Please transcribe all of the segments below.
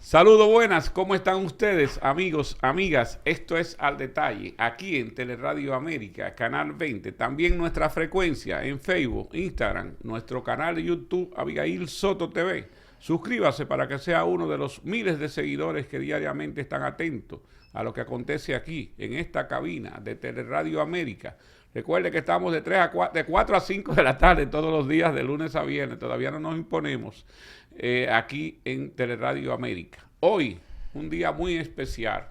Saludos, buenas, ¿cómo están ustedes, amigos, amigas? Esto es Al Detalle, aquí en Teleradio América, Canal 20. También nuestra frecuencia en Facebook, Instagram, nuestro canal de YouTube, Abigail Soto TV. Suscríbase para que sea uno de los miles de seguidores que diariamente están atentos a lo que acontece aquí, en esta cabina de Teleradio América. Recuerde que estamos de 4 a 5 de la tarde todos los días, de lunes a viernes. Todavía no nos imponemos aquí en Teleradio América. Hoy, un día muy especial.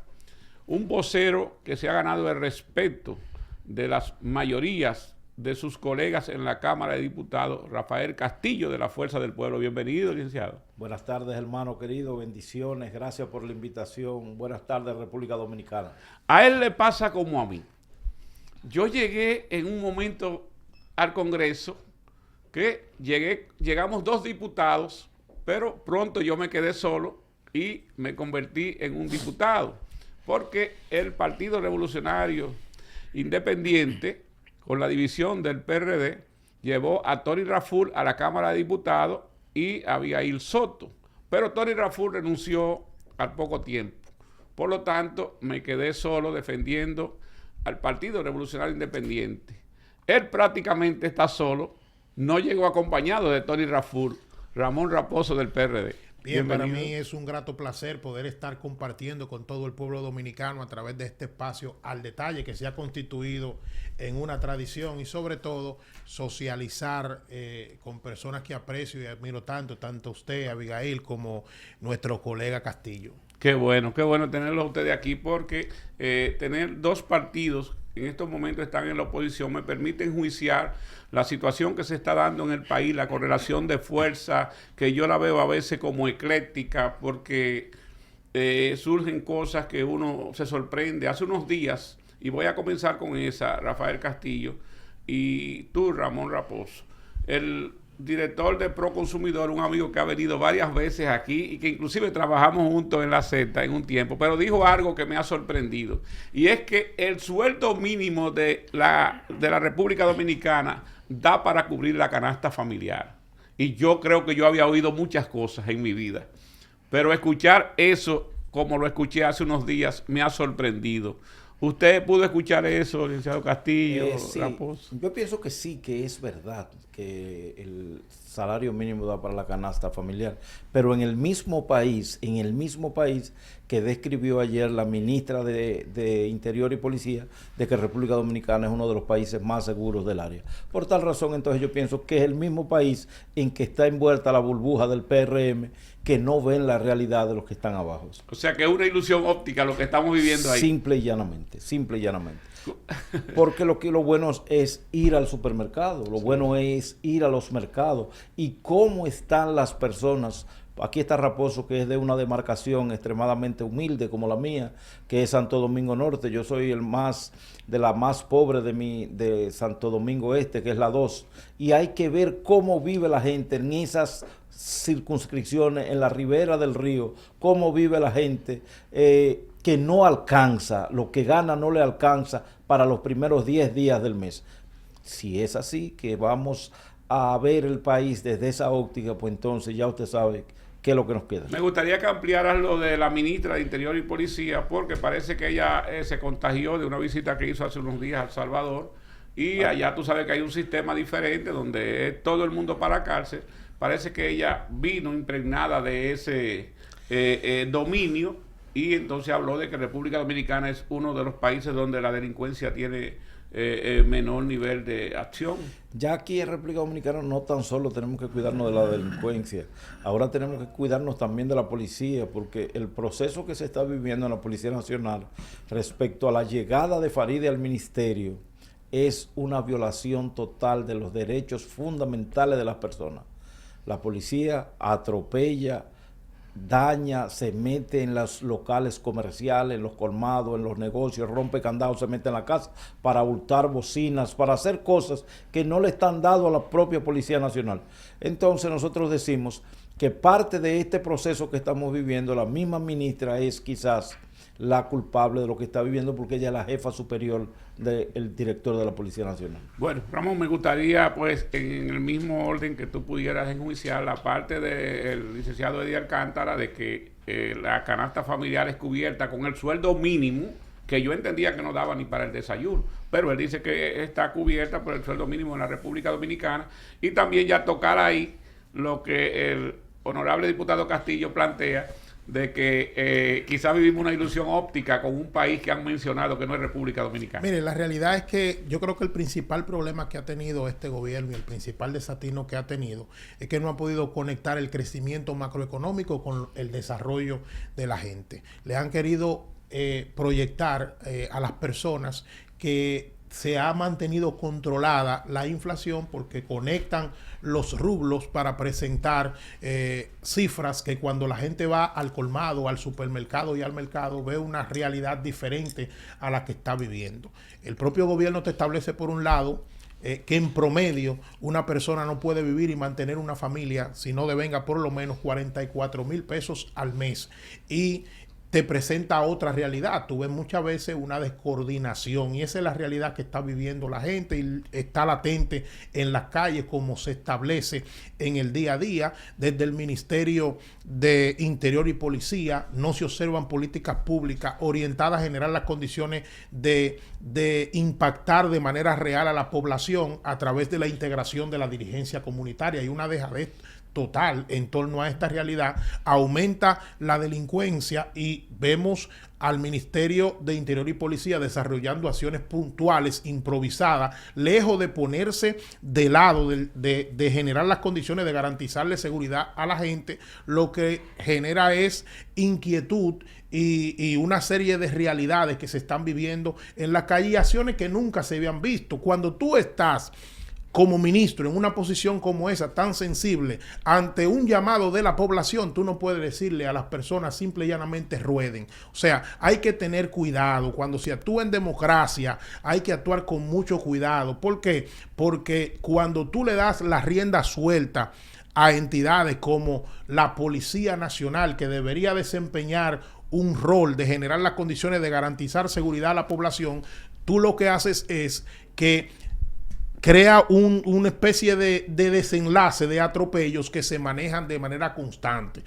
Un vocero que se ha ganado el respeto de las mayorías de sus colegas en la Cámara de Diputados, Rafael Castillo, de la Fuerza del Pueblo. Bienvenido, licenciado. Buenas tardes, hermano querido. Bendiciones. Gracias por la invitación. Buenas tardes, República Dominicana. A él le pasa como a mí. Yo llegué en un momento al Congreso que llegamos 2 diputados, pero pronto yo me quedé solo y me convertí en un diputado, porque el Partido Revolucionario Independiente, con la división del PRD, llevó a Tony Raful a la Cámara de Diputados y a Abigail Soto, pero Tony Raful renunció al poco tiempo. Por lo tanto, me quedé solo defendiendo al Partido Revolucionario Independiente. Él prácticamente está solo, no llegó acompañado de Tony Raful, Ramón Raposo del PRD. Bien, para mí es un grato placer poder estar compartiendo con todo el pueblo dominicano a través de este espacio Al Detalle, que se ha constituido en una tradición, y sobre todo socializar con personas que aprecio y admiro tanto usted, Abigail, como nuestro colega Castillo. Qué bueno tenerlos a ustedes aquí, porque tener 2 partidos en estos momentos están en la oposición me permite enjuiciar la situación que se está dando en el país, la correlación de fuerza, que yo la veo a veces como ecléctica, porque surgen cosas que uno se sorprende. Hace unos días, y voy a comenzar con esa, Rafael Castillo, y tú, Ramón Raposo, el director de Proconsumidor, un amigo que ha venido varias veces aquí y que inclusive trabajamos juntos en la Z en un tiempo, pero dijo algo que me ha sorprendido, y es que el sueldo mínimo de la República Dominicana da para cubrir la canasta familiar. Y yo creo que yo había oído muchas cosas en mi vida, pero escuchar eso como lo escuché hace unos días me ha sorprendido. ¿Usted pudo escuchar eso, licenciado Castillo, Sí, Raposo? yo pienso que sí, que es verdad que el salario mínimo da para la canasta familiar, pero en el mismo país que describió ayer la ministra de Interior y Policía, de que República Dominicana es uno de los países más seguros del área. Por tal razón, entonces yo pienso que es el mismo país en que está envuelta la burbuja del PRM, que no ven la realidad de los que están abajo. O sea que es una ilusión óptica lo que estamos viviendo ahí. Simple y llanamente. Porque lo bueno es ir al supermercado, lo bueno es ir a los mercados y cómo están las personas. Aquí está Raposo, que es de una demarcación extremadamente humilde como la mía, que es Santo Domingo Norte. Yo soy de la más pobre de Santo Domingo Este, que es la 2. Y hay que ver cómo vive la gente en esas circunscripciones, en la ribera del río, cómo vive la gente, que no alcanza, lo que gana no le alcanza para los primeros 10 días del mes. Si es así, que vamos a ver el país desde esa óptica, pues entonces ya usted sabe qué es lo que nos queda. Me gustaría que ampliaras lo de la ministra de Interior y Policía, porque parece que ella se contagió de una visita que hizo hace unos días a El Salvador, y allá tú sabes que hay un sistema diferente donde es todo el mundo para la cárcel. Parece que ella vino impregnada de ese dominio, y entonces habló de que República Dominicana es uno de los países donde la delincuencia tiene menor nivel de acción. Ya aquí en República Dominicana no tan solo tenemos que cuidarnos de la delincuencia, ahora tenemos que cuidarnos también de la policía, porque el proceso que se está viviendo en la Policía Nacional respecto a la llegada de Farideh al ministerio es una violación total de los derechos fundamentales de las personas. La policía atropella, daña, se mete en los locales comerciales, en los colmados, en los negocios, rompe candados, se mete en la casa para hurtar bocinas, para hacer cosas que no le están dando a la propia Policía Nacional. Entonces nosotros decimos que parte de este proceso que estamos viviendo, la misma ministra es quizás la culpable de lo que está viviendo, porque ella es la jefa superior del director de la Policía Nacional. Bueno, Ramón, me gustaría, pues, en el mismo orden que tú pudieras enjuiciar la parte del licenciado Eddie Alcántara de que la canasta familiar es cubierta con el sueldo mínimo, que yo entendía que no daba ni para el desayuno, pero él dice que está cubierta por el sueldo mínimo en la República Dominicana, y también ya tocar ahí lo que el honorable diputado Castillo plantea, de que quizás vivimos una ilusión óptica con un país que han mencionado que no es República Dominicana. Mire, la realidad es que yo creo que el principal problema que ha tenido este gobierno y el principal desatino que ha tenido es que no ha podido conectar el crecimiento macroeconómico con el desarrollo de la gente. Le han querido proyectar a las personas que se ha mantenido controlada la inflación porque conectan los rublos para presentar cifras que cuando la gente va al colmado, al supermercado y al mercado ve una realidad diferente a la que está viviendo. El propio gobierno te establece por un lado que en promedio una persona no puede vivir y mantener una familia si no devenga por lo menos 44,000 pesos al mes, y te presenta otra realidad. Tú ves muchas veces una descoordinación y esa es la realidad que está viviendo la gente y está latente en las calles como se establece en el día a día. Desde el Ministerio de Interior y Policía no se observan políticas públicas orientadas a generar las condiciones de impactar de manera real a la población a través de la integración de la dirigencia comunitaria, y una dejadez total en torno a esta realidad. Aumenta la delincuencia y vemos al Ministerio de Interior y Policía desarrollando acciones puntuales, improvisadas, lejos de ponerse de lado de generar las condiciones de garantizarle seguridad a la gente. Lo que genera es inquietud y una serie de realidades que se están viviendo en la calle y acciones que nunca se habían visto. Cuando tú estás como ministro en una posición como esa, tan sensible, ante un llamado de la población, tú no puedes decirle a las personas simple y llanamente rueden. O sea, hay que tener cuidado. Cuando se actúa en democracia, hay que actuar con mucho cuidado. ¿Por qué? Porque cuando tú le das la rienda suelta a entidades como la Policía Nacional, que debería desempeñar un rol de generar las condiciones de garantizar seguridad a la población, tú lo que haces es que crea una especie de desenlace de atropellos que se manejan de manera constante.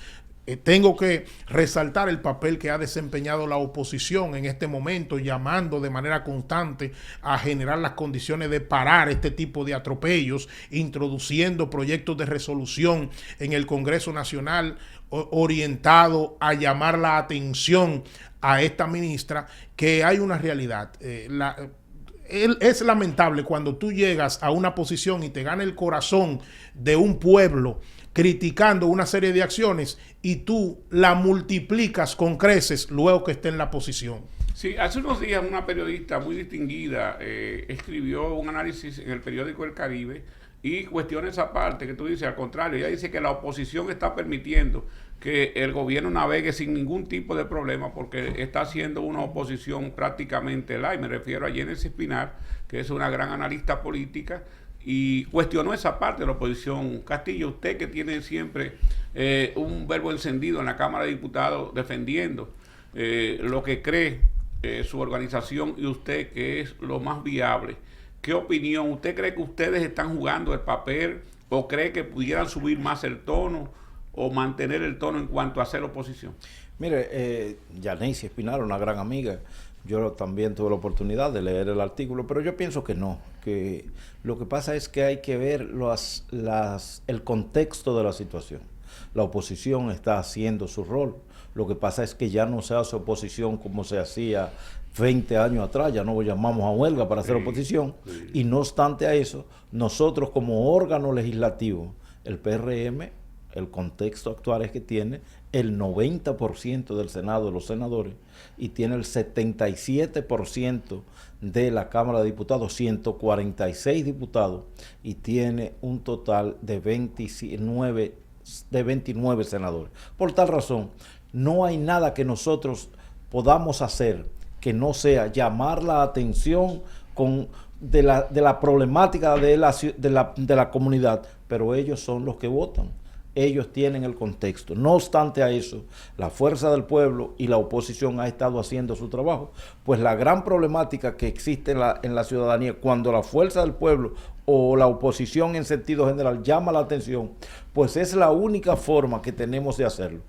Tengo que resaltar el papel que ha desempeñado la oposición en este momento, llamando de manera constante a generar las condiciones de parar este tipo de atropellos, introduciendo proyectos de resolución en el Congreso Nacional orientado a llamar la atención a esta ministra que hay una realidad. Es lamentable cuando tú llegas a una posición y te gana el corazón de un pueblo criticando una serie de acciones y tú la multiplicas con creces luego que esté en la posición. Sí, hace unos días una periodista muy distinguida escribió un análisis en el periódico El Caribe y cuestiona esa parte que tú dices. Al contrario, ella dice que la oposición está permitiendo que el gobierno navegue sin ningún tipo de problema porque está haciendo una oposición prácticamente light. Me refiero a Genesis Pinar, que es una gran analista política, y cuestionó esa parte de la oposición. Castillo, usted que tiene siempre un verbo encendido en la Cámara de Diputados defendiendo lo que cree su organización y usted que es lo más viable, ¿qué opinión? ¿Usted cree que ustedes están jugando el papel o cree que pudieran subir más el tono o mantener el tono en cuanto a hacer oposición? Mire, Yaneisi Espinar, una gran amiga, yo también tuve la oportunidad de leer el artículo, pero yo pienso que no, que lo que pasa es que hay que ver el contexto de la situación. La oposición está haciendo su rol, lo que pasa es que ya no se hace oposición como se hacía 20 años atrás, ya no llamamos a huelga para hacer oposición, y no obstante a eso, nosotros como órgano legislativo, el PRM, el contexto actual es que tiene el 90% del Senado de los senadores y tiene el 77% de la Cámara de Diputados, 146 diputados, y tiene un total de 29 senadores. Por tal razón, no hay nada que nosotros podamos hacer que no sea llamar la atención de la problemática de la comunidad, pero ellos son los que votan. ellos tienen el contexto. No obstante a eso, la fuerza del pueblo y la oposición ha estado haciendo su trabajo. Pues la gran problemática que existe en la ciudadanía, cuando la fuerza del pueblo o la oposición en sentido general llama la atención, pues es la única forma que tenemos de hacerlo.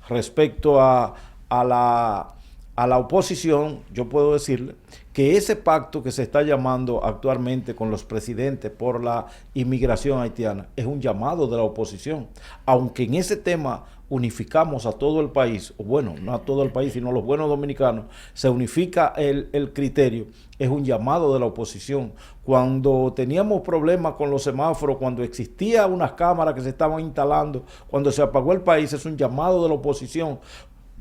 Respecto a la oposición, yo puedo decirle que ese pacto que se está llamando actualmente con los presidentes por la inmigración haitiana es un llamado de la oposición. Aunque en ese tema unificamos a todo el país, o bueno, no a todo el país, sino a los buenos dominicanos, se unifica el criterio, es un llamado de la oposición. Cuando teníamos problemas con los semáforos, cuando existía unas cámaras que se estaban instalando, cuando se apagó el país, es un llamado de la oposición.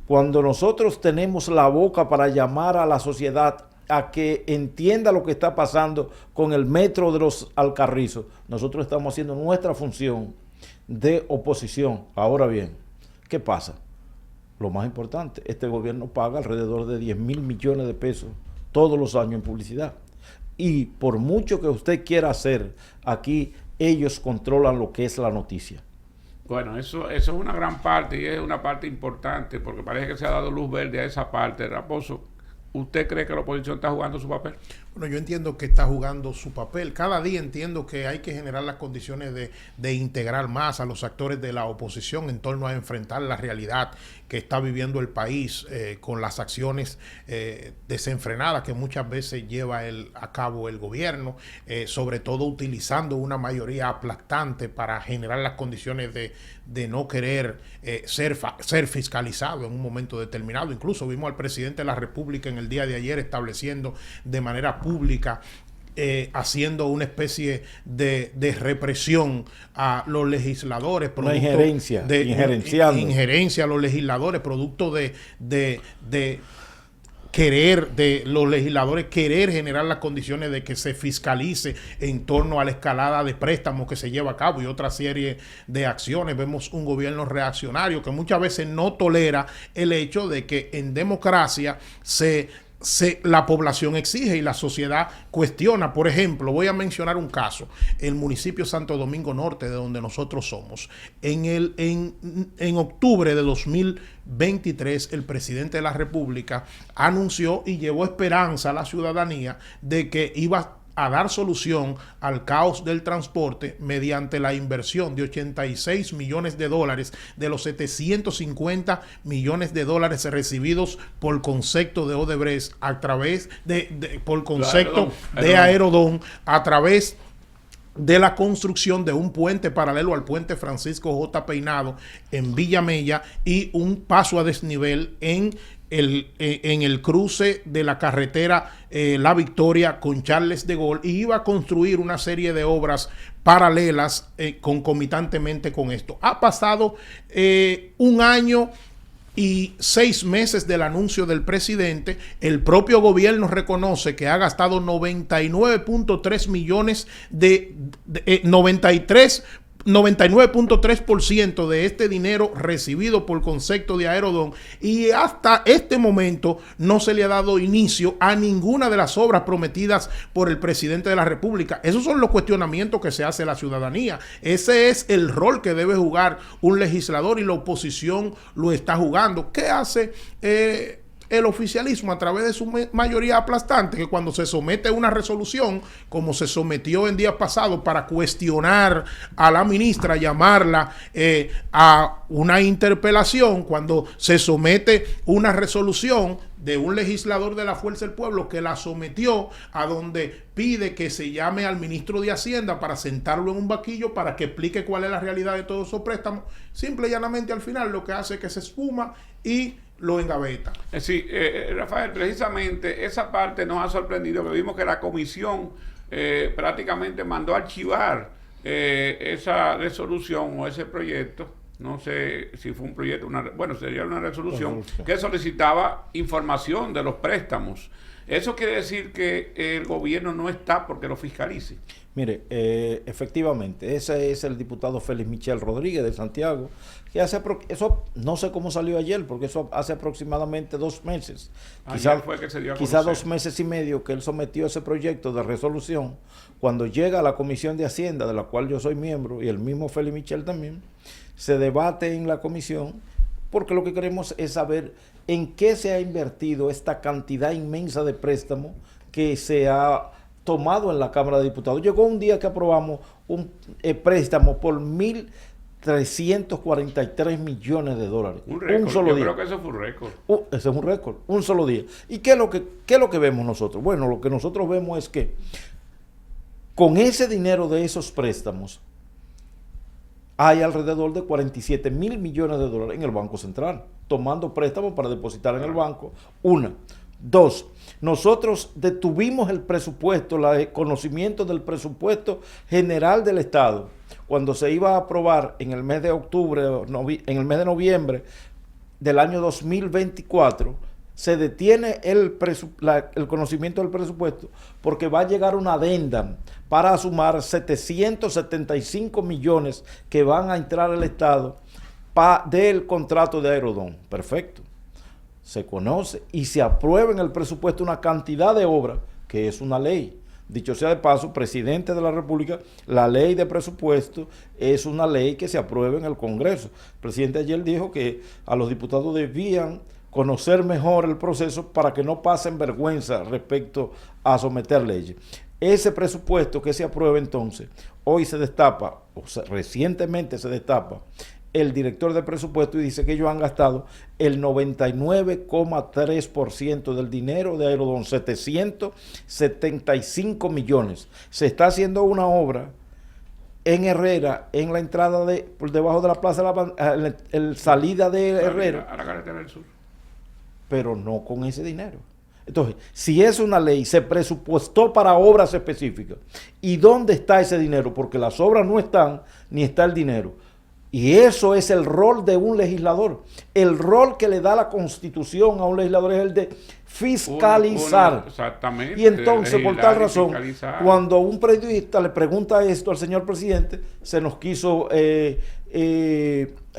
Cuando nosotros tenemos la boca para llamar a la sociedad a que entienda lo que está pasando con el metro de los Alcarrizos, nosotros estamos haciendo nuestra función de oposición. Ahora bien, ¿qué pasa? Lo más importante, este gobierno paga alrededor de 10,000 millones de pesos todos los años en publicidad. Y por mucho que usted quiera hacer, aquí ellos controlan lo que es la noticia. Bueno, eso es una gran parte y es una parte importante porque parece que se ha dado luz verde a esa parte. Raposo, ¿usted cree que la oposición está jugando su papel? Bueno, yo entiendo que está jugando su papel. Cada día entiendo que hay que generar las condiciones de integrar más a los actores de la oposición en torno a enfrentar la realidad que está viviendo el país con las acciones desenfrenadas que muchas veces lleva a cabo el gobierno, sobre todo utilizando una mayoría aplastante para generar las condiciones de no querer ser fiscalizado en un momento determinado. Incluso vimos al presidente de la República en el día de ayer estableciendo de manera pública, haciendo una especie de represión a los legisladores, una injerencia, injerencia a los legisladores, producto de querer de los legisladores querer generar las condiciones de que se fiscalice en torno a la escalada de préstamos que se lleva a cabo y otra serie de acciones. Vemos un gobierno reaccionario que muchas veces no tolera el hecho de que en democracia la población exige y la sociedad cuestiona. Por ejemplo, voy a mencionar un caso, el municipio Santo Domingo Norte, de donde nosotros somos. En octubre de 2023, el presidente de la República anunció y llevó esperanza a la ciudadanía de que iba a dar solución al caos del transporte mediante la inversión de 86 millones de dólares de los 750 millones de dólares recibidos por concepto de Odebrecht a través por concepto de Aerodón a través de la construcción de un puente paralelo al puente Francisco J. Peinado en Villa Mella y un paso a desnivel en el cruce de la carretera La Victoria con Charles de Gaulle, y iba a construir una serie de obras paralelas concomitantemente con esto. Ha pasado un año y 6 meses del anuncio del presidente. El propio gobierno reconoce que ha gastado 99.3 millones 99.3% de este dinero recibido por concepto de Aerodón, y hasta este momento no se le ha dado inicio a ninguna de las obras prometidas por el presidente de la República. Esos son los cuestionamientos que se hace a la ciudadanía. Ese es el rol que debe jugar un legislador y la oposición lo está jugando. ¿Qué hace el oficialismo a través de su mayoría aplastante? Que cuando se somete a una resolución, como se sometió en días pasados para cuestionar a la ministra, llamarla a una interpelación, cuando se somete una resolución de un legislador de la Fuerza del Pueblo que la sometió a donde pide que se llame al ministro de Hacienda para sentarlo en un banquillo para que explique cuál es la realidad de todos esos préstamos, simple y llanamente al final lo que hace es que se esfuma y lo engaveta. Sí, Rafael, precisamente esa parte nos ha sorprendido, que vimos que la comisión prácticamente mandó a archivar esa resolución o ese proyecto. No sé si fue un proyecto, sería una resolución que solicitaba información de los préstamos. Eso quiere decir que el gobierno no está porque lo fiscalice. Mire, efectivamente, ese es el diputado Félix Michel Rodríguez de Santiago, que eso no sé cómo salió ayer, porque eso hace aproximadamente 2 meses. Quizá 2 meses y medio que él sometió ese proyecto de resolución. Cuando llega a la Comisión de Hacienda, de la cual yo soy miembro, y el mismo Félix Michel también, se debate en la comisión, porque lo que queremos es saber en qué se ha invertido esta cantidad inmensa de préstamos que se ha tomado en la Cámara de Diputados. Llegó un día que aprobamos un préstamo por 1.343 millones de dólares. Un récord. Un solo Yo día. creo que eso fue un récord. Ese es un récord, un solo día. ¿Y qué es lo que vemos nosotros? Bueno, lo que nosotros vemos es que con ese dinero de esos préstamos hay alrededor de 47 mil millones de dólares en el Banco Central, tomando préstamos para depositar en el banco. Una. Dos, nosotros detuvimos el presupuesto, el conocimiento del presupuesto general del Estado, cuando se iba a aprobar en el mes de octubre, en el mes de noviembre del año 2024, se detiene el conocimiento del presupuesto porque va a llegar una adenda para sumar 775 millones que van a entrar al Estado del contrato de Aerodón. Perfecto. Se conoce y se aprueba en el presupuesto una cantidad de obras que es una ley. Dicho sea de paso, presidente de la República, la ley de presupuesto es una ley que se aprueba en el Congreso. El presidente ayer dijo que a los diputados debían conocer mejor el proceso para que no pasen vergüenza respecto a someter leyes. Ese presupuesto que se aprueba entonces, hoy se destapa, o sea, recientemente se destapa, el director de presupuesto y dice que ellos han gastado el 99,3% del dinero de Aerodón, 775 millones. Se está haciendo una obra en Herrera, en la entrada por debajo de la plaza, la salida de Herrera. A la carretera del sur. Pero no con ese dinero. Entonces, si es una ley, se presupuestó para obras específicas. ¿Y dónde está ese dinero? Porque las obras no están, ni está el dinero. Y eso es el rol de un legislador. El rol que le da la Constitución a un legislador es el de fiscalizar. Exactamente. Y entonces, por tal razón, cuando un periodista le pregunta esto al señor presidente, se nos quiso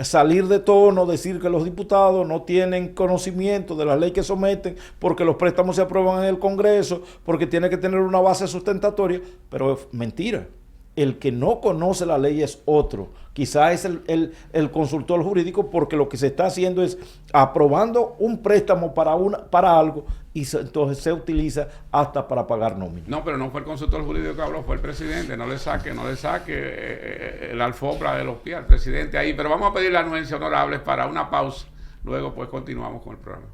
salir de tono, decir que los diputados no tienen conocimiento de la ley que someten, porque los préstamos se aprueban en el Congreso, porque tiene que tener una base sustentatoria, pero es mentira. El que no conoce la ley es otro. Quizá es el consultor jurídico, porque lo que se está haciendo es aprobando un préstamo para algo y entonces se utiliza hasta para pagar nómina. No, pero no fue el consultor jurídico que habló, fue el presidente. No le saque la alfombra de los pies al presidente ahí. Pero vamos a pedir la anuencia honorables para una pausa. Luego pues continuamos con el programa.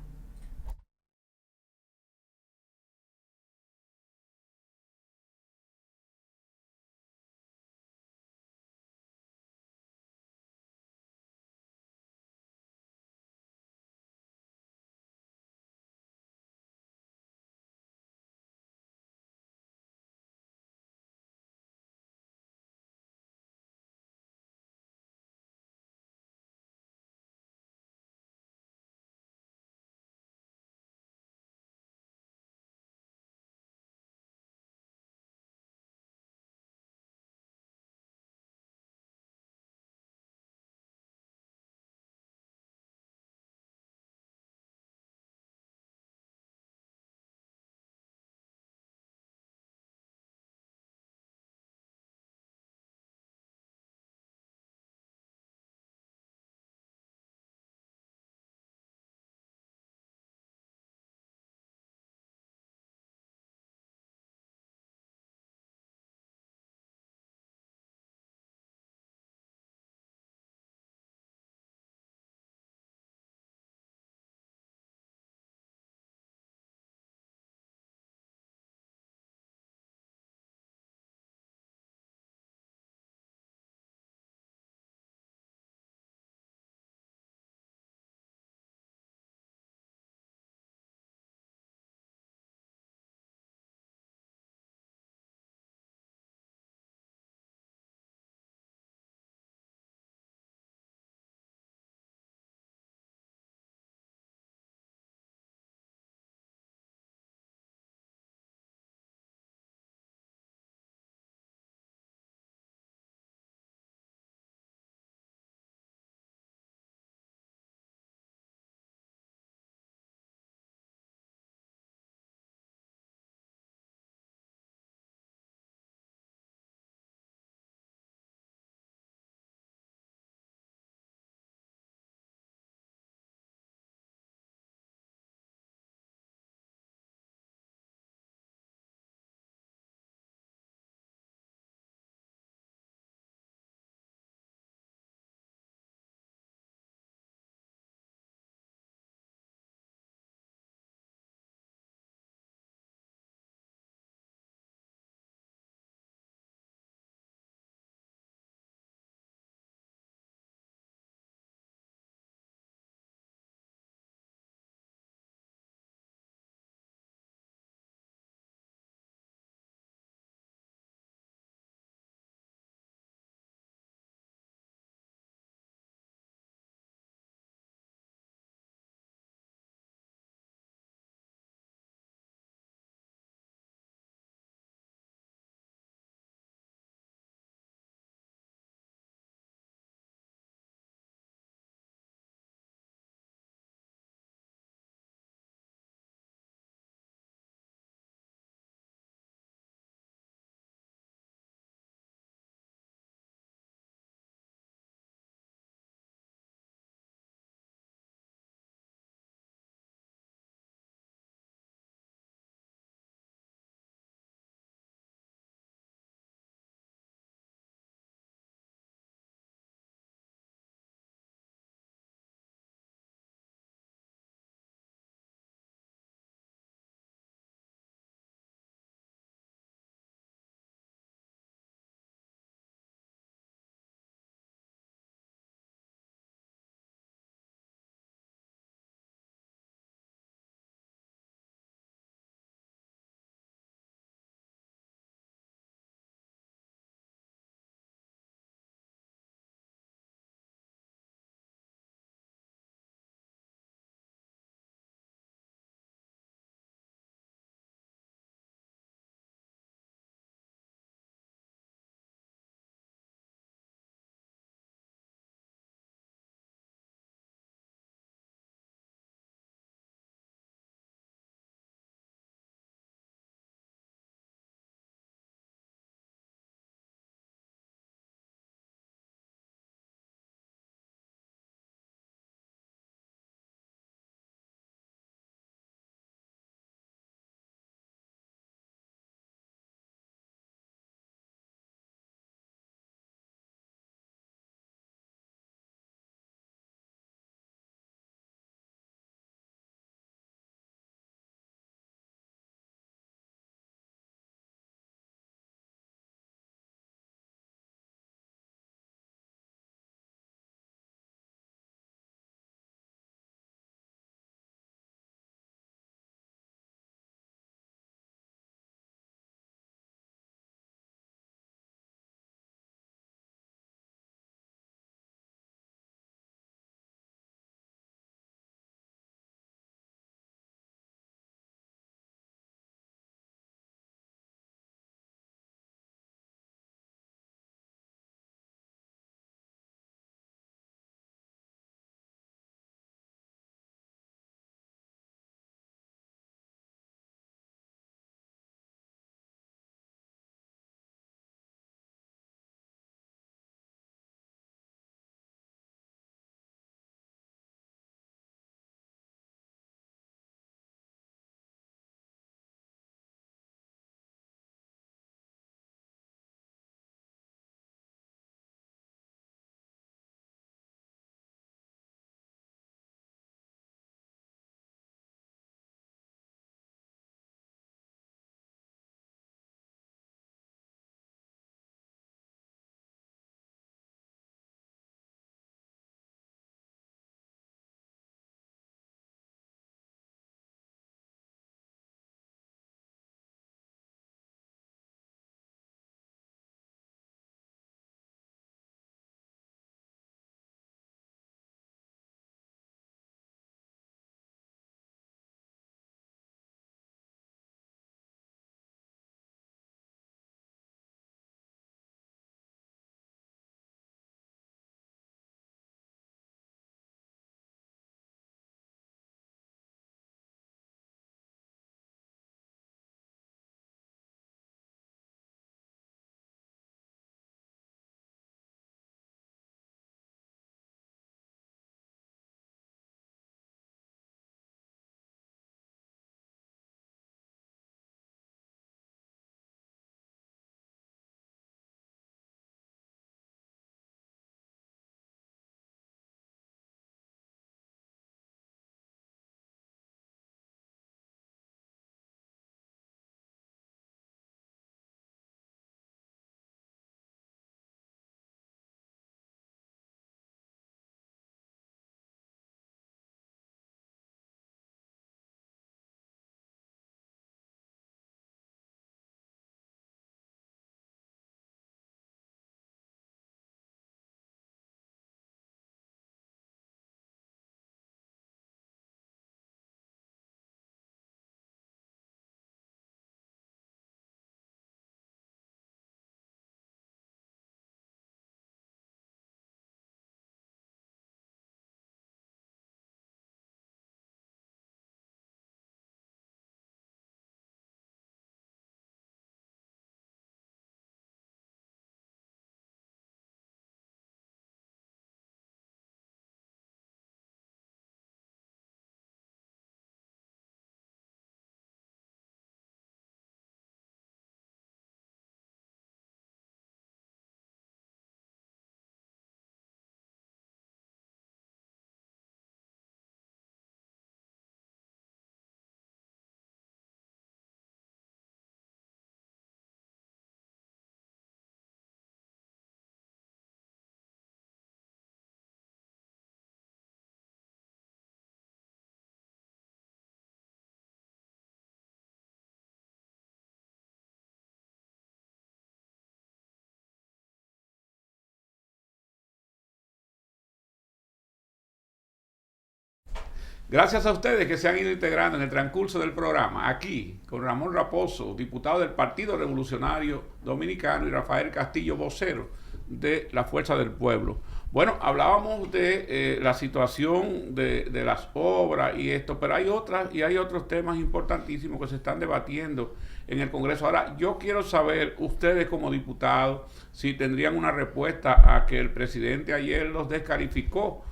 Gracias a ustedes que se han ido integrando en el transcurso del programa, aquí con Ramón Raposo, diputado del Partido Revolucionario Dominicano, y Rafael Castillo, vocero de la Fuerza del Pueblo. Bueno, hablábamos de la situación de las obras y esto, pero hay otros temas importantísimos que se están debatiendo en el Congreso. Ahora, yo quiero saber, ustedes como diputados, si tendrían una respuesta a que el presidente ayer los descalificó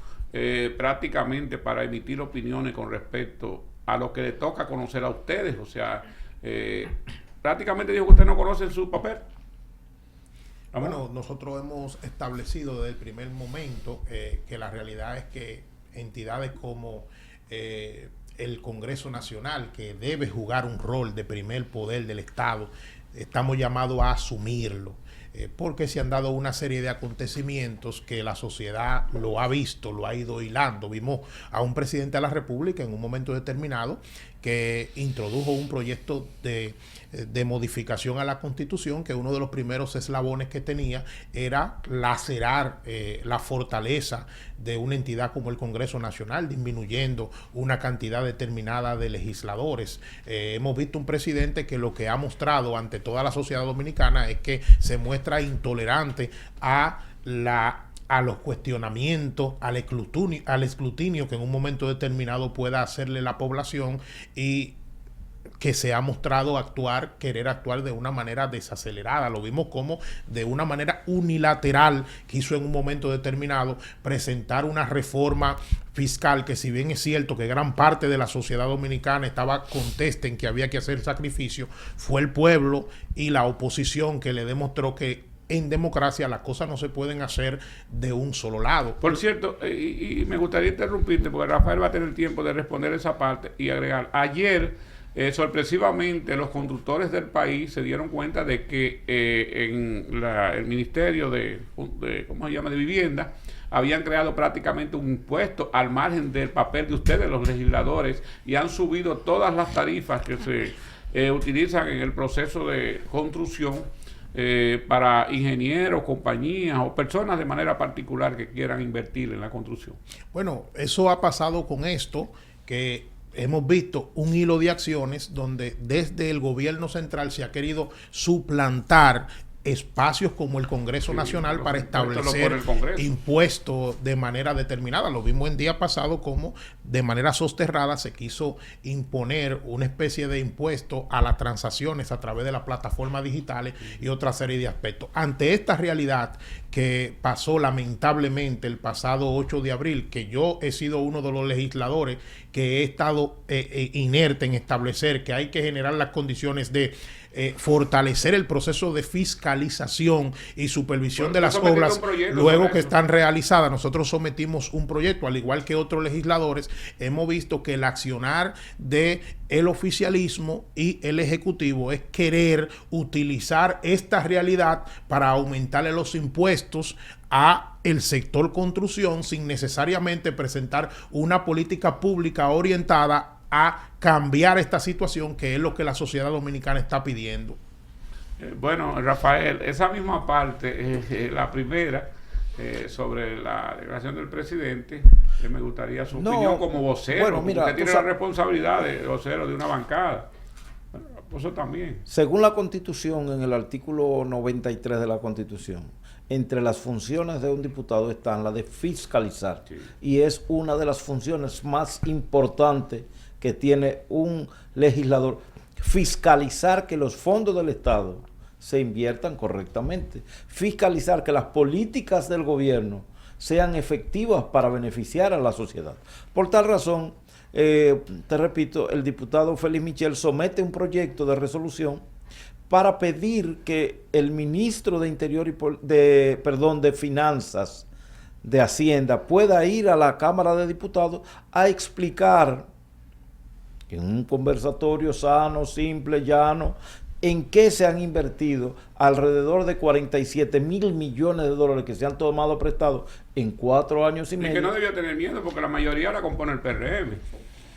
prácticamente para emitir opiniones con respecto a lo que le toca conocer a ustedes. O sea, prácticamente dijo que ustedes no conocen su papel. Bueno, nosotros hemos establecido desde el primer momento que la realidad es que entidades como el Congreso Nacional, que debe jugar un rol de primer poder del Estado, estamos llamados a asumirlo. Porque se han dado una serie de acontecimientos que la sociedad lo ha visto, lo ha ido hilando. Vimos a un presidente de la República en un momento determinado que introdujo un proyecto de modificación a la Constitución, que uno de los primeros eslabones que tenía era lacerar la fortaleza de una entidad como el Congreso Nacional, disminuyendo una cantidad determinada de legisladores. Hemos visto un presidente que lo que ha mostrado ante toda la sociedad dominicana es que se muestra intolerante a los cuestionamientos, al escrutinio que en un momento determinado pueda hacerle la población, y que se ha mostrado querer actuar de una manera desacelerada. Lo vimos como de una manera unilateral quiso en un momento determinado presentar una reforma fiscal que, si bien es cierto que gran parte de la sociedad dominicana estaba contesta en que había que hacer sacrificio, fue el pueblo y la oposición que le demostró que en democracia las cosas no se pueden hacer de un solo lado. Por cierto, y me gustaría interrumpirte porque Rafael va a tener tiempo de responder esa parte y agregar. Ayer, sorpresivamente, los conductores del país se dieron cuenta de que en el Ministerio de ¿cómo se llama?, de Vivienda, habían creado prácticamente un impuesto al margen del papel de ustedes, los legisladores, y han subido todas las tarifas que se utilizan en el proceso de construcción para ingenieros, compañías o personas de manera particular que quieran invertir en la construcción. Bueno, eso ha pasado con esto, que hemos visto un hilo de acciones donde desde el gobierno central se ha querido suplantar espacios como el Congreso Nacional para establecer impuestos de manera determinada. Lo vimos el día pasado como de manera soterrada se quiso imponer una especie de impuesto a las transacciones a través de las plataformas digitales y otra serie de aspectos. Ante esta realidad que pasó lamentablemente el pasado 8 de abril, que yo he sido uno de los legisladores que he estado inerte en establecer que hay que generar las condiciones de fortalecer el proceso de fiscalización y supervisión de las obras luego que están realizadas. Nosotros sometimos un proyecto, al igual que otros legisladores. Hemos visto que el accionar de el oficialismo y el ejecutivo es querer utilizar esta realidad para aumentarle los impuestos a el sector construcción sin necesariamente presentar una política pública orientada a cambiar esta situación, que es lo que la sociedad dominicana está pidiendo. Bueno, Rafael, esa misma parte, la primera, sobre la declaración del presidente, me gustaría su opinión como vocero. Bueno, mira, usted tiene la responsabilidad de vocero de una bancada. Bueno, eso también. Según la Constitución, en el artículo 93 de la Constitución, entre las funciones de un diputado están la de fiscalizar. Sí. Y es una de las funciones más importantes que tiene un legislador, fiscalizar que los fondos del Estado se inviertan correctamente, fiscalizar que las políticas del gobierno sean efectivas para beneficiar a la sociedad. Por tal razón, te repito, el diputado Félix Michel somete un proyecto de resolución para pedir que el ministro de Interior y de Finanzas, de Hacienda, pueda ir a la Cámara de Diputados a explicar en un conversatorio sano, simple, llano, en qué se han invertido alrededor de 47 mil millones de dólares que se han tomado prestados en 4 años y medio. Y que no debía tener miedo porque la mayoría la compone el PRM.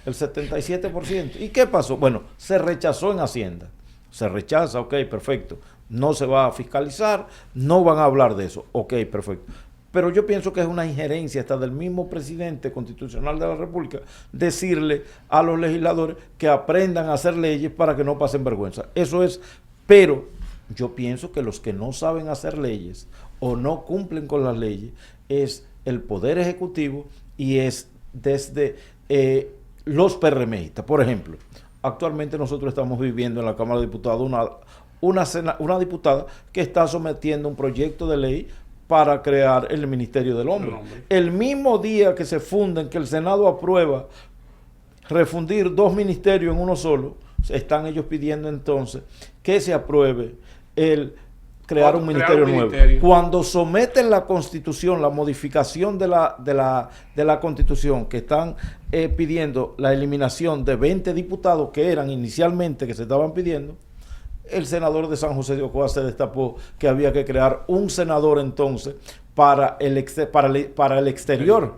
El 77%. ¿Y qué pasó? Bueno, se rechazó en Hacienda. Se rechaza, ok, perfecto. No se va a fiscalizar, no van a hablar de eso, ok, perfecto. Pero yo pienso que es una injerencia hasta del mismo presidente constitucional de la República decirle a los legisladores que aprendan a hacer leyes para que no pasen vergüenza. Eso es, pero yo pienso que los que no saben hacer leyes o no cumplen con las leyes es el Poder Ejecutivo y es desde los PRMistas. Por ejemplo, actualmente nosotros estamos viviendo en la Cámara de Diputados una diputada que está sometiendo un proyecto de ley para crear el Ministerio del Hombre. El mismo día que se funden, que el Senado aprueba refundir 2 ministerios en uno solo, están ellos pidiendo entonces que se apruebe el crear un ministerio nuevo. Cuando someten la Constitución, la modificación de la Constitución, que están pidiendo la eliminación de 20 diputados que eran inicialmente, que se estaban pidiendo, el senador de San José de Ocoa se destapó que había que crear un senador entonces para el exterior.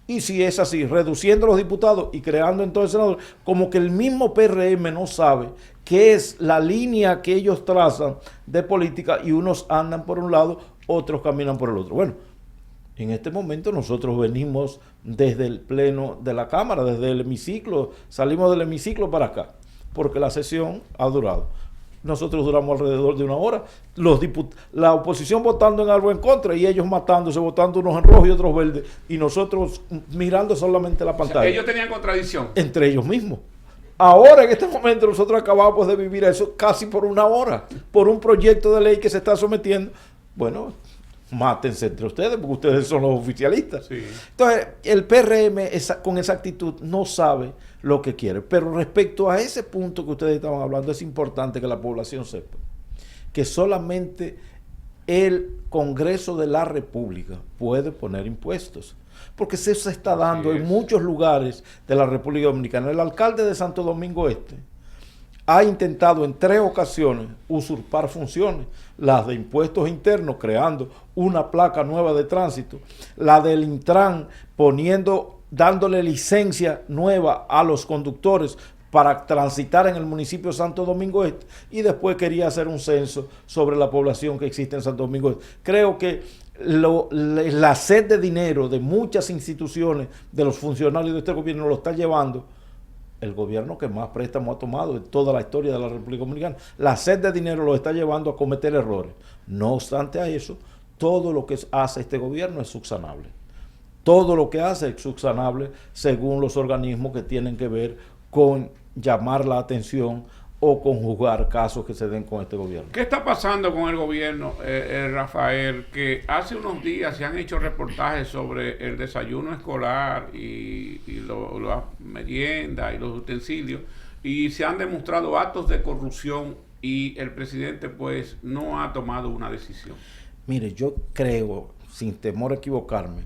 Y si es así, reduciendo los diputados y creando entonces senadores, como que el mismo PRM no sabe qué es la línea que ellos trazan de política y unos andan por un lado, otros caminan por el otro. Bueno, en este momento nosotros venimos desde el pleno de la Cámara, desde el hemiciclo, salimos del hemiciclo para acá, porque la sesión ha durado. Nosotros duramos alrededor de 1 hora, la oposición votando en algo en contra y ellos matándose, votando unos en rojo y otros verdes, y nosotros mirando solamente la pantalla. O sea, ellos tenían contradicción. Entre ellos mismos. Ahora, en este momento, nosotros acabamos de vivir eso casi por 1 hora, por un proyecto de ley que se está sometiendo. Bueno, mátense entre ustedes, porque ustedes son los oficialistas. Sí. Entonces, el PRM con esa actitud no sabe lo que quiere. Pero respecto a ese punto que ustedes estaban hablando, es importante que la población sepa que solamente el Congreso de la República puede poner impuestos. Porque eso se está dando en muchos lugares de la República Dominicana. El alcalde de Santo Domingo Este ha intentado en 3 ocasiones usurpar funciones, las de impuestos internos, creando una placa nueva de tránsito, la del Intran, dándole licencia nueva a los conductores para transitar en el municipio de Santo Domingo Este, y después quería hacer un censo sobre la población que existe en Santo Domingo Este. Creo que la sed de dinero de muchas instituciones, de los funcionarios de este gobierno, lo está llevando el gobierno que más préstamos ha tomado en toda la historia de la República Dominicana. La sed de dinero lo está llevando a cometer errores. No obstante a eso, todo lo que hace este gobierno es subsanable. Todo lo que hace es subsanable según los organismos que tienen que ver con llamar la atención o con juzgar casos que se den con este gobierno. ¿Qué está pasando con el gobierno, Rafael? Que hace unos días se han hecho reportajes sobre el desayuno escolar y las meriendas y los utensilios, y se han demostrado actos de corrupción y el presidente pues no ha tomado una decisión. Mire, yo creo, sin temor a equivocarme,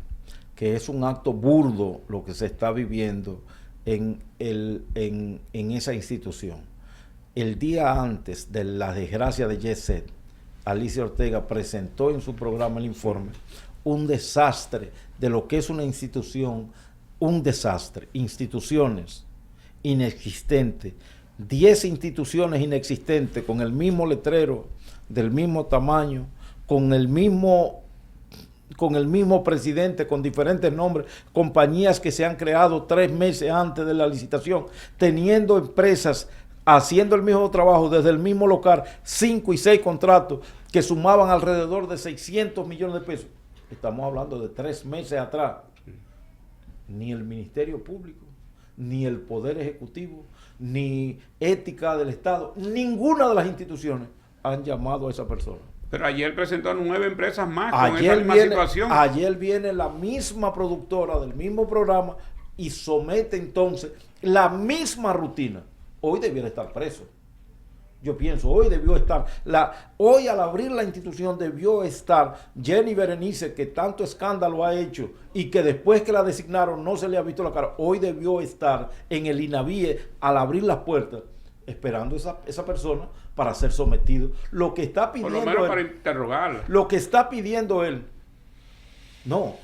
que es un acto burdo lo que se está viviendo en esa institución. El día antes de la desgracia de Jet, Alicia Ortega presentó en su programa El Informe un desastre de lo que es una institución, un desastre, instituciones inexistentes, 10 instituciones inexistentes con el mismo letrero, del mismo tamaño, con el mismo presidente, con diferentes nombres, compañías que se han creado 3 meses antes de la licitación, teniendo empresas haciendo el mismo trabajo desde el mismo local, 5 y 6 contratos que sumaban alrededor de 600 millones de pesos. Estamos hablando de 3 meses atrás. Ni el Ministerio Público, ni el Poder Ejecutivo, ni Ética del Estado, ninguna de las instituciones han llamado a esa persona. Pero ayer presentó 9 empresas más con esa misma situación. Ayer viene la misma productora del mismo programa y somete entonces la misma rutina. Hoy debiera estar preso. Yo pienso, hoy debió estar, hoy al abrir la institución debió estar Jenny Berenice, que tanto escándalo ha hecho y que después que la designaron no se le ha visto la cara. Hoy debió estar en el INAVIE al abrir las puertas, esperando esa persona para ser sometido. Lo que está pidiendo por lo menos él, para interrogarla. Lo que está pidiendo él, no,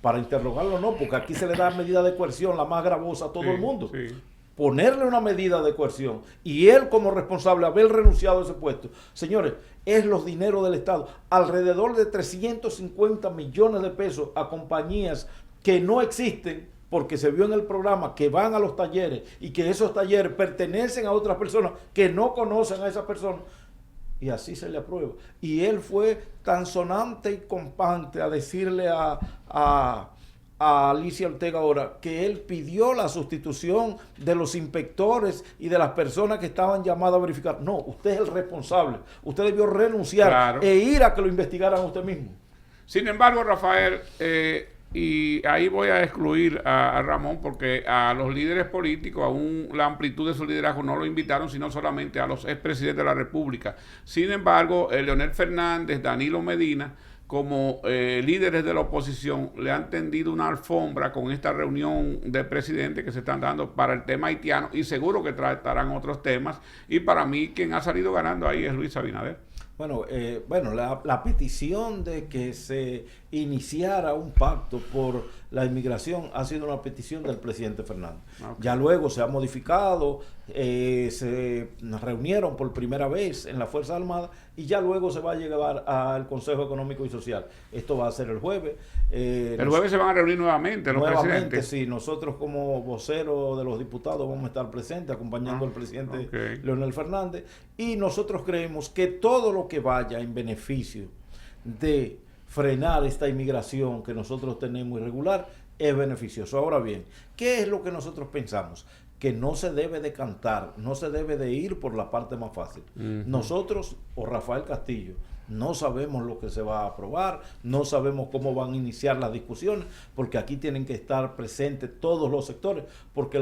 para interrogarlo no, porque aquí se le da medida de coerción, la más gravosa a todo el mundo. Sí. ponerle una medida de coerción y él como responsable haber renunciado a ese puesto. Señores, es los dineros del Estado, alrededor de 350 millones de pesos a compañías que no existen, porque se vio en el programa que van a los talleres y que esos talleres pertenecen a otras personas que no conocen a esas personas, y así se le aprueba. Y él fue tan sonante y compante a decirle a Alicia Ortega ahora que él pidió la sustitución de los inspectores y de las personas que estaban llamadas a verificar. No, usted es el responsable. Usted debió renunciar, claro, e ir a que lo investigaran usted mismo. Sin embargo, Rafael, y ahí voy a excluir a Ramón, porque a los líderes políticos, aún la amplitud de su liderazgo no lo invitaron, sino solamente a los expresidentes de la República. Sin embargo, Leonel Fernández, Danilo Medina, como líderes de la oposición, le han tendido una alfombra con esta reunión de presidentes que se están dando para el tema haitiano, y seguro que tratarán otros temas. Y para mí, quien ha salido ganando ahí es Luis Abinader. Bueno, la petición de que se iniciara un pacto por la inmigración ha sido una petición del presidente Fernández. Okay. Ya luego se ha modificado, se reunieron por primera vez en la Fuerza Armada y ya luego se va a llevar al Consejo Económico y Social. Esto va a ser el jueves. El jueves se van a reunir nuevamente los presidentes. Sí, nosotros como voceros de los diputados vamos a estar presentes acompañando al presidente Leonel Fernández, y nosotros creemos que todo lo que vaya en beneficio de frenar esta inmigración que nosotros tenemos irregular es beneficioso. Ahora bien, ¿qué es lo que nosotros pensamos? Que no se debe de cantar, no se debe de ir por la parte más fácil. Nosotros o Rafael Castillo no sabemos lo que se va a aprobar, no sabemos cómo van a iniciar las discusiones, porque aquí tienen que estar presentes todos los sectores, porque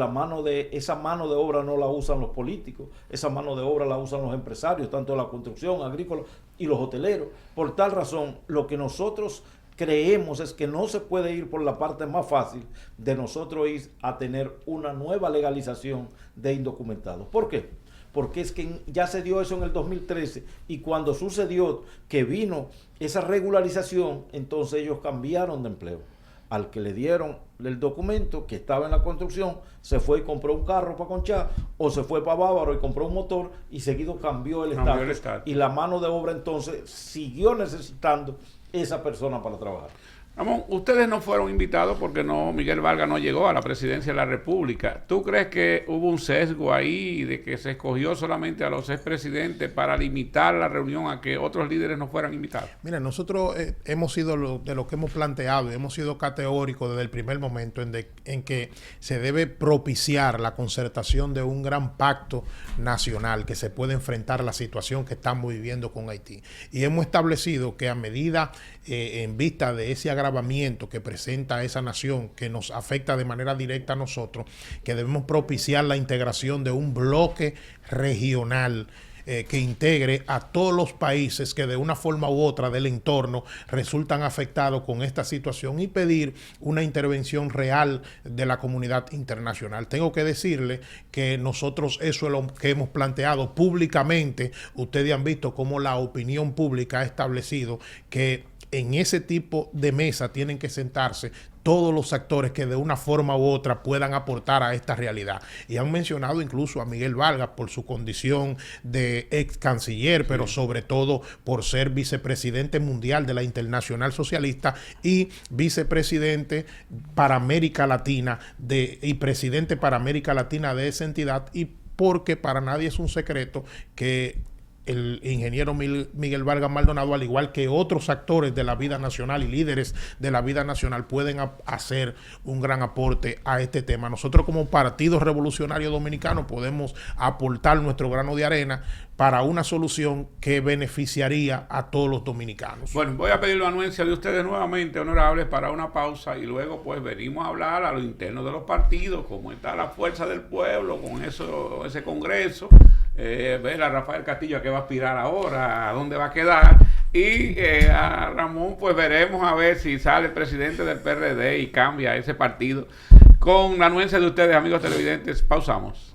esa mano de obra no la usan los políticos, esa mano de obra la usan los empresarios, tanto la construcción, agrícola y los hoteleros. Por tal razón, lo que nosotros creemos es que no se puede ir por la parte más fácil de nosotros ir a tener una nueva legalización de indocumentados. ¿Por qué? Porque es que ya se dio eso en el 2013, y cuando sucedió que vino esa regularización, entonces ellos cambiaron de empleo. Al que le dieron el documento que estaba en la construcción, se fue y compró un carro para conchar, o se fue para Bávaro y compró un motor, y seguido cambió el estatus. Y la mano de obra entonces siguió necesitando esa persona para trabajar. Ramón, ustedes no fueron invitados porque Miguel Vargas no llegó a la presidencia de la República. ¿Tú crees que hubo un sesgo ahí de que se escogió solamente a los expresidentes para limitar la reunión a que otros líderes no fueran invitados? Mira, nosotros hemos sido de lo que hemos planteado y hemos sido categóricos desde el primer momento en que se debe propiciar la concertación de un gran pacto nacional que se pueda enfrentar la situación que estamos viviendo con Haití. Y hemos establecido que a medida, en vista de ese agravamiento que presenta esa nación que nos afecta de manera directa a nosotros, que debemos propiciar la integración de un bloque regional que integre a todos los países que de una forma u otra del entorno resultan afectados con esta situación, y pedir una intervención real de la comunidad internacional. Tengo que decirle que nosotros eso es lo que hemos planteado públicamente. Ustedes han visto cómo la opinión pública ha establecido que en ese tipo de mesa tienen que sentarse todos los actores que de una forma u otra puedan aportar a esta realidad. Y han mencionado incluso a Miguel Vargas por su condición de ex canciller, pero sobre todo por ser vicepresidente mundial de la Internacional Socialista y vicepresidente para América Latina y presidente para América Latina de esa entidad, y porque para nadie es un secreto que el ingeniero Miguel Vargas Maldonado, al igual que otros actores de la vida nacional y líderes de la vida nacional, pueden hacer un gran aporte a este tema. Nosotros como Partido Revolucionario Dominicano podemos aportar nuestro grano de arena para una solución que beneficiaría a todos los dominicanos. Bueno, voy a pedir la anuencia de ustedes nuevamente, honorables, para una pausa, y luego pues venimos a hablar a lo interno de los partidos, cómo está la fuerza del pueblo con ese congreso. Ver a Rafael Castillo a qué va a aspirar ahora, a dónde va a quedar, y a Ramón pues veremos a ver si sale presidente del PRD y cambia ese partido. Con la anuencia de ustedes, amigos televidentes, pausamos.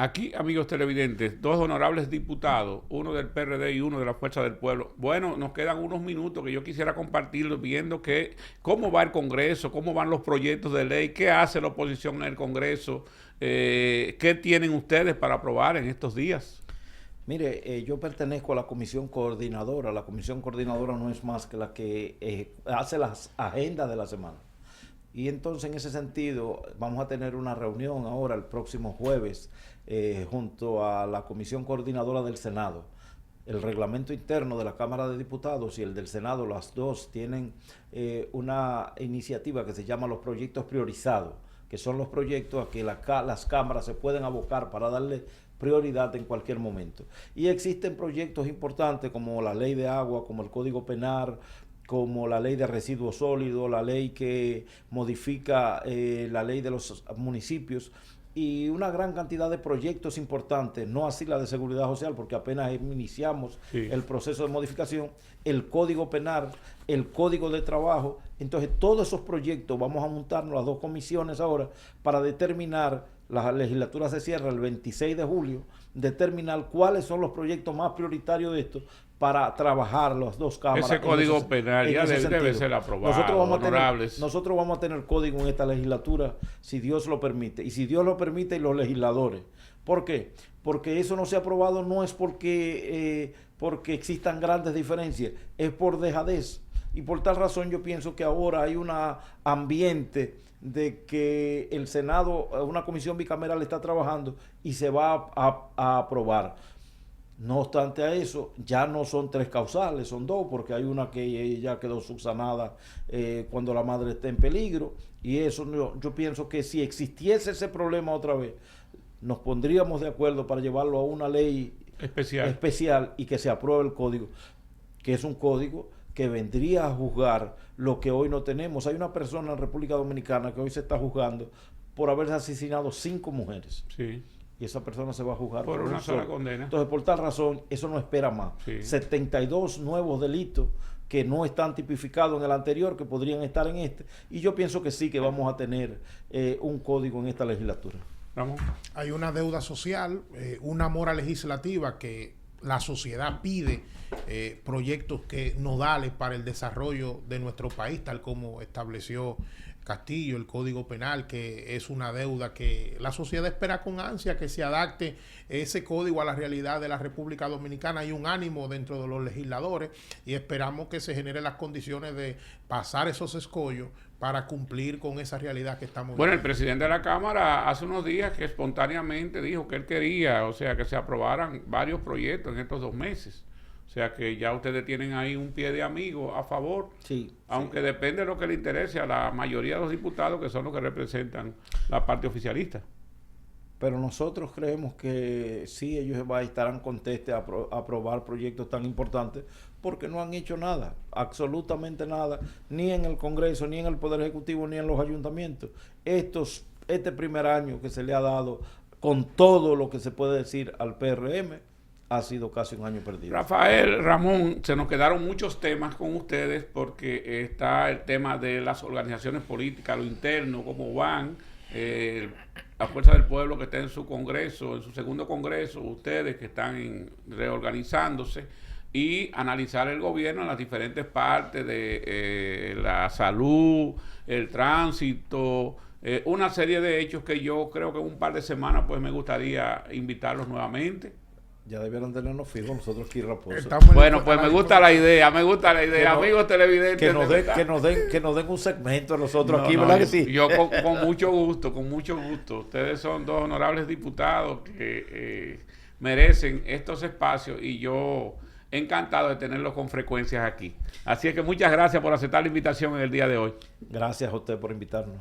Aquí, amigos televidentes, dos honorables diputados, uno del PRD y uno de la Fuerza del Pueblo. Bueno, nos quedan unos minutos que yo quisiera compartirlos viendo cómo va el Congreso, cómo van los proyectos de ley, qué hace la oposición en el Congreso, qué tienen ustedes para aprobar en estos días. Mire, yo pertenezco a la comisión coordinadora. La comisión coordinadora no es más que la que hace las agendas de la semana. Y entonces, en ese sentido, vamos a tener una reunión ahora el próximo jueves junto a la comisión coordinadora del Senado. El reglamento interno de la Cámara de Diputados y el del Senado, las dos tienen una iniciativa que se llama los proyectos priorizados, que son los proyectos a que las cámaras se pueden abocar para darle prioridad en cualquier momento. Y existen proyectos importantes como la ley de agua, como el Código Penal, como la ley de residuos sólidos, la ley que modifica la ley de los municipios, y una gran cantidad de proyectos importantes, no así la de seguridad social, porque apenas iniciamos el proceso de modificación, el Código Penal, el Código de Trabajo. Entonces, todos esos proyectos vamos a montarnos las dos comisiones ahora para determinar, la legislatura se cierra el 26 de julio, determinar cuáles son los proyectos más prioritarios de esto para trabajar las dos cámaras. Ese Código Penal ya debe ser aprobado. Nosotros vamos a tener código en esta legislatura, si Dios lo permite. Y si Dios lo permite, y los legisladores. ¿Por qué? Porque eso no se ha aprobado, no es porque existan grandes diferencias, es por dejadez. Y por tal razón yo pienso que ahora hay un ambiente de que el Senado, una comisión bicameral está trabajando y se va a aprobar. No obstante a eso, ya no son 3 causales, son 2, porque hay una que ya quedó subsanada cuando la madre está en peligro, y eso yo pienso que si existiese ese problema otra vez, nos pondríamos de acuerdo para llevarlo a una ley especial y que se apruebe el código, que es un código que vendría a juzgar lo que hoy no tenemos. Hay una persona en República Dominicana que hoy se está juzgando por haber asesinado 5 mujeres. Sí. Y esa persona se va a juzgar por una sola condena. Entonces, por tal razón, eso no espera más. 72 nuevos delitos que no están tipificados en el anterior, que podrían estar en este. Y yo pienso que sí, que vamos a tener un código en esta legislatura. Ramón. Hay una deuda social, una mora legislativa que la sociedad pide proyectos nodales para el desarrollo de nuestro país, tal como estableció Castillo, el Código Penal, que es una deuda que la sociedad espera con ansia que se adapte ese código a la realidad de la República Dominicana. Hay un ánimo dentro de los legisladores y esperamos que se generen las condiciones de pasar esos escollos para cumplir con esa realidad que estamos viendo. Bueno, el presidente de la Cámara hace unos días que espontáneamente dijo que él quería, o sea, que se aprobaran varios proyectos en estos 2 meses. O sea que ya ustedes tienen ahí un pie de amigo a favor, aunque depende de lo que le interese a la mayoría de los diputados, que son los que representan la parte oficialista. Pero nosotros creemos que sí, ellos estarán contestes a aprobar proyectos tan importantes, porque no han hecho nada, absolutamente nada, ni en el Congreso, ni en el Poder Ejecutivo, ni en los ayuntamientos. Este primer año que se le ha dado, con todo lo que se puede decir al PRM, ha sido casi un año perdido. Rafael, Ramón, se nos quedaron muchos temas con ustedes porque está el tema de las organizaciones políticas, lo interno, cómo van, la Fuerza del Pueblo que está en su congreso, en su segundo congreso, ustedes que están reorganizándose, y analizar el gobierno en las diferentes partes de la salud, el tránsito, una serie de hechos que yo creo que en un par de semanas pues me gustaría invitarlos nuevamente. Ya debieron tenernos fijos nosotros aquí, Raposo. Bueno, pues me gusta la idea, amigos televidentes. Que nos den un segmento a nosotros aquí, ¿verdad que sí? Yo con mucho gusto. Ustedes son 2 honorables diputados que merecen estos espacios y yo encantado de tenerlos con frecuencias aquí. Así es que muchas gracias por aceptar la invitación en el día de hoy. Gracias a usted por invitarnos.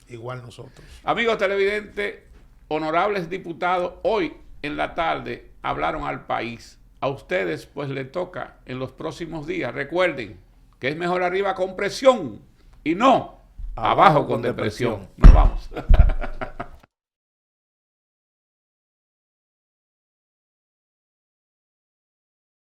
Igual nosotros. Amigos televidentes, honorables diputados, hoy en la tarde hablaron al país. A ustedes pues le toca en los próximos días. Recuerden que es mejor arriba con presión y no abajo con depresión. Nos vamos.